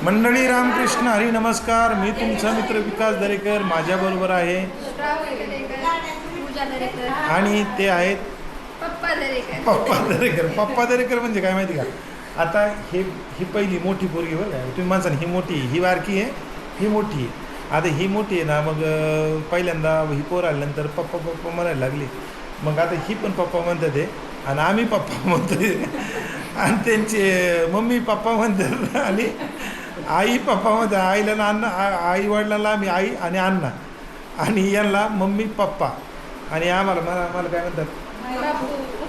मंडळी रामकृष्ण हरी नमस्कार. मी तुमचा मित्र विकास दरेकर. माझ्याबरोबर आहे आणि ते आहेत पप्पा दरेकर. पप्पा दरेकर म्हणजे काय माहिती का? आता ही पहिली मोठी पोरगी बरं काय, तुम्ही माणसाने ही मोठी, ही बारकी आहे, ही मोठी आहे. आता ही मोठी आहे ना, मग पहिल्यांदा ही पोर आल्यानंतर पप्पा पप्पा म्हणायला लागली. मग आता ही पण पप्पा म्हणतात आहे आणि आम्ही पप्पा म्हणतोय आणि त्यांचे मम्मी पप्पा म्हणतात आणि आई पप्पा म्हणतात. आईला ना अण्णा, आई वडिलांना आम्ही आई आणि अण्णा, आणि यांना मम्मी पप्पा, आणि आम्हाला मला काय म्हणतात,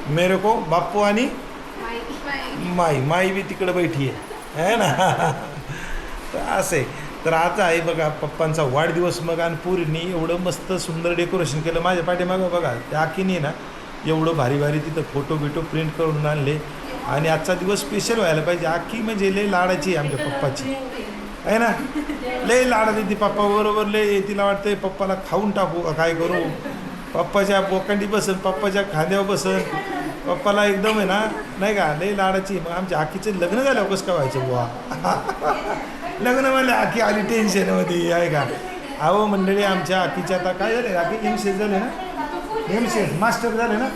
मेरे को बाप्पू आणि माई बी तिकडं बैठी आहे ना. तर असं आहे. तर आता आहे बघा पप्पांचा वाढदिवस. मग आणि पुरीनी एवढं मस्त सुंदर डेकोरेशन केलं माझ्या पाठीमागं बघा. त्या आखीने ना एवढं भारी भारी तिथं फोटो बिटो प्रिंट करून आणले. आणि आजचा दिवस स्पेशल व्हायला पाहिजे. आखी म्हणजे लय लाडाची आहे आमच्या पप्पाची, आहे ना. लय लाडात ती पप्पा बरोबर. लय तिला वाटतंय पप्पाला खाऊन टाकू का काय करू. पप्पाच्या बोकांडी बसन, पप्पाच्या खांद्यावर बसन, पप्पाला एकदम आहे ना, नाही का, लय लाडाची. मग आमच्या आखीचं लग्न झालं कसं काय व्हायचं बुवा. लग्न म्हणलं आखी आली टेन्शनमध्ये, आहे का. अहो मंडळी, आमच्या आखीच्या आता काय झालं, आखी एमसीएस झाले ना, एमसीएस मास्टर झाले ना,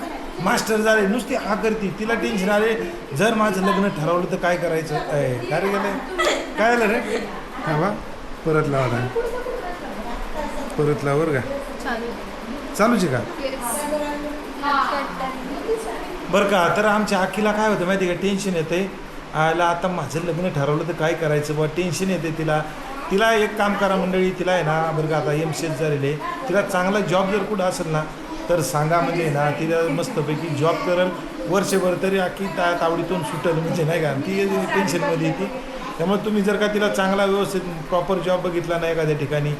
मास्टर झाले. नुसती हा करते, तिला टेन्शन आले. जर माझं लग्न ठरवलं तर काय करायचं. काय रे गेलं, काय झालं रे. हा बा, परत लावा, परत लावर का, चालूच आहे का. बरं का. तर आमच्या आखीला काय होतं माहिती आहे का, टेन्शन येते. आला आता माझं लग्न ठरवलं तर काय करायचं बा, टेन्शन येते तिला. तिला एक काम करा मंडळी, तिला आहे ना बरं का, आता एमसीएस झालेले, तिला चांगला जॉब जर कुठं असेल ना तर सांगा. म्हणजे ना तिला मस्तपैकी जॉब करेल वर्षभर तरी, आखी तावडीतून सुटेल, म्हणजे नाही का. ती टेन्शनमध्ये येते. त्यामुळे तुम्ही जर का तिला चांगला व्यवस्थित प्रॉपर जॉब बघितला ना एखाद्या ठिकाणी,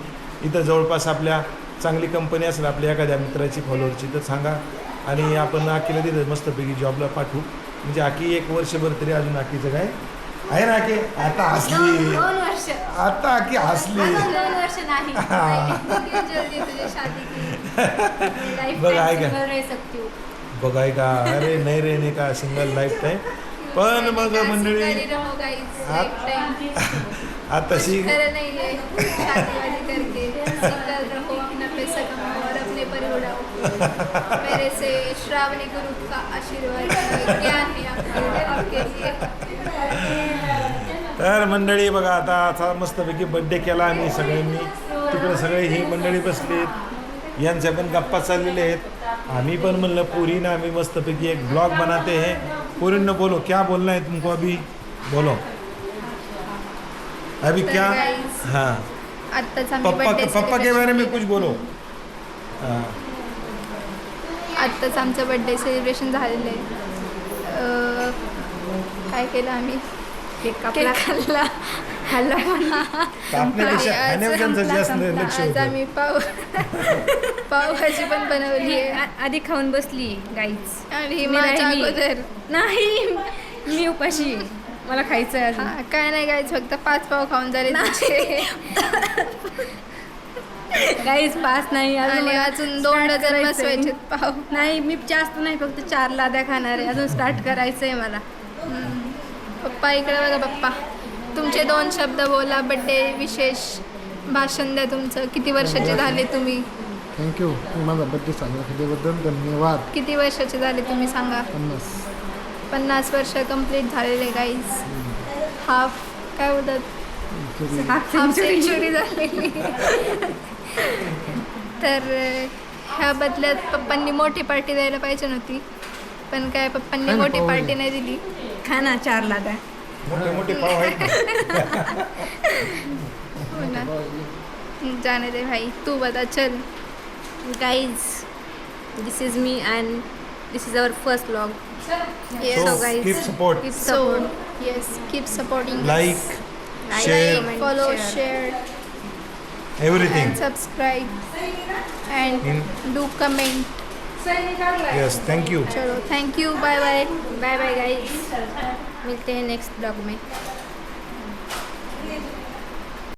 इथं जवळपास आपल्या चांगली कंपनी असेल आपल्या एखाद्या मित्राची फॉलोअरची, तर सांगा आणि आपण आखीला तिथं मस्तपैकी जॉबला पाठवू. म्हणजे आखी एक वर्षभर तरी अजून आखीचं काय आहे ना. आखी आता हसली, आता आखी हसली. बघ आहे का, बघ आहे का. अरे नाही रे, नाही का, सिंगल लाईफ टाईम. पण मग मंडळी आता शी मेरे से श्रावणी गुरु का आशीर्वाद ज्ञान है आपके लिए. तर मंडळी बघा, आता मस्तपैकी बड्डे केला आम्ही सगळ्यांनी. तिकडे सगळे ही मंडळी बसलीत, यांच्या पण गप्पा चाललेले आहेत. आम्ही पण म्हणलं पुरीनं आम्ही मस्तपैकी एक ब्लॉग बनाते हैं. पुरीनं बोलो, क्या बोलना है तुमको अभी, बोलो अभी क्या. हाँ, पप्पा के बारे में कुछ बोलो. आत्ताच आमचं बड्डे सेलिब्रेशन झालेलं आहे. काय केलं आम्ही, केक खाल्ला. आज आम्ही पावभाजी पण बनवली आहे. आधी खाऊन बसली गाईच, आणि माझ्या अगोदर नाही, मी उपाशी, मला खायचं आहे अजून. काय नाही गाईच, फक्त 5 पाव खाऊन झाले. गाईच 5 नाही, अजून 2 डझन बसवायचे पाव. नाही, मी जास्त नाही, फक्त 4 लाद्या खाणार आहे. अजून स्टार्ट करायचं आहे मला. पप्पा इकडे बघा. पप्पा, तुमचे 2 शब्द बोला. बड्डे विशेष भाषण द्या तुमचं. किती वर्षाचे झाले तुम्ही. थँक्यू, माझा बड्डे साजरा केल्याबद्दल धन्यवाद. किती वर्षाचे झाले तुम्ही सांगा. 50 वर्ष कंप्लीट झालेले गाईज. हाफ काय बोलतात, हाफ सेंचुरी झालेली. तर ह्या बदल्यात पप्पांनी मोठी पार्टी द्यायला पाहिजे नव्हती, पण काय पप्पांनी मोठी पार्टी नाही दिली. खाना 4 लाद्या, मोठे मोठे पाव आहेत. हो ना, जाने दे भाई, तू बता. चल guys, this is me and this is our first vlog. Yes. So guys, keep support, yes, keep supporting us. like, Like, share, comment, follow, share. share everything. and subscribe and do comment. Yes, thank you. चलो, thank you, bye bye. Bye bye guys, मिलते हैं next blog में.